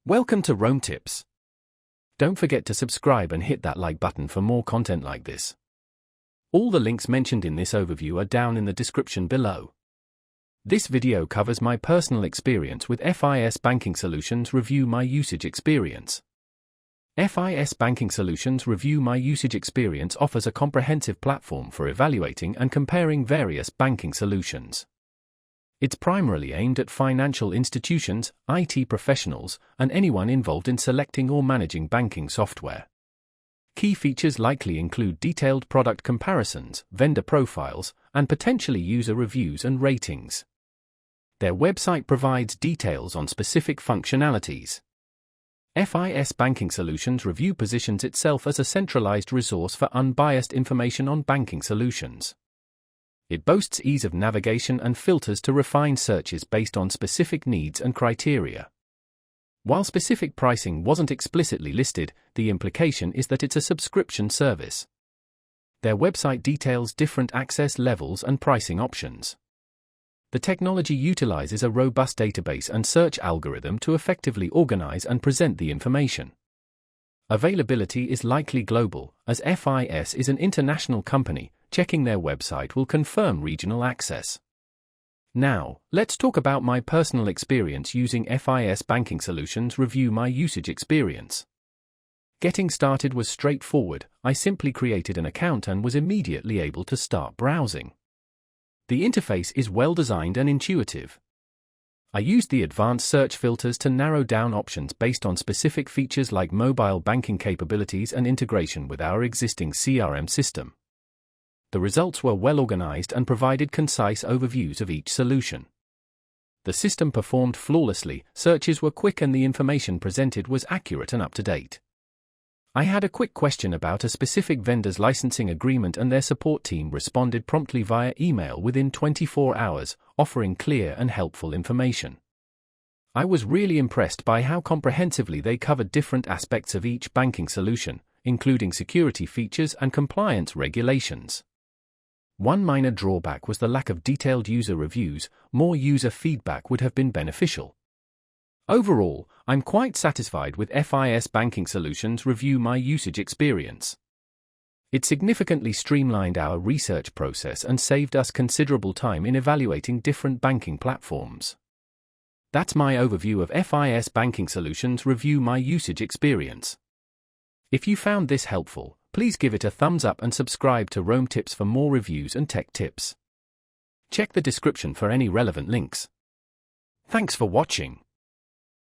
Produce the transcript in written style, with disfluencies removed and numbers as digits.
Welcome to Rome Tips. Don't forget to subscribe and hit that like button for more content like this. All the links mentioned in this overview are down in the description below. This video covers my personal experience with FIS Banking Solutions. Review my usage experience. FIS Banking Solutions Review My Usage Experience offers a comprehensive platform for evaluating and comparing various banking solutions. It's primarily aimed at financial institutions, IT professionals, and anyone involved in selecting or managing banking software. Key features likely include detailed product comparisons, vendor profiles, and potentially user reviews and ratings. Their website provides details on specific functionalities. FIS Banking Solutions Review positions itself as a centralized resource for unbiased information on banking solutions. It boasts ease of navigation and filters to refine searches based on specific needs and criteria. While specific pricing wasn't explicitly listed, the implication is that it's a subscription service. Their website details different access levels and pricing options. The technology utilizes a robust database and search algorithm to effectively organize and present the information. Availability is likely global, as FIS is an international company. Checking their website will confirm regional access. Now, let's talk about my personal experience using FIS Banking Solutions. Review my usage experience. Getting started was straightforward. I simply created an account and was immediately able to start browsing. The interface is well designed and intuitive. I used the advanced search filters to narrow down options based on specific features like mobile banking capabilities and integration with our existing CRM system. The results were well organized and provided concise overviews of each solution. The system performed flawlessly, searches were quick, and the information presented was accurate and up-to-date. I had a quick question about a specific vendor's licensing agreement, and their support team responded promptly via email within 24 hours, offering clear and helpful information. I was really impressed by how comprehensively they covered different aspects of each banking solution, including security features and compliance regulations. One minor drawback was the lack of detailed user reviews. More user feedback would have been beneficial. Overall, I'm quite satisfied with FIS Banking Solutions. Review my usage experience. It significantly streamlined our research process and saved us considerable time in evaluating different banking platforms. That's my overview of FIS Banking Solutions. Review my usage experience. If you found this helpful, please give it a thumbs up and subscribe to Rome Tips for more reviews and tech tips. Check the description for any relevant links. Thanks for watching.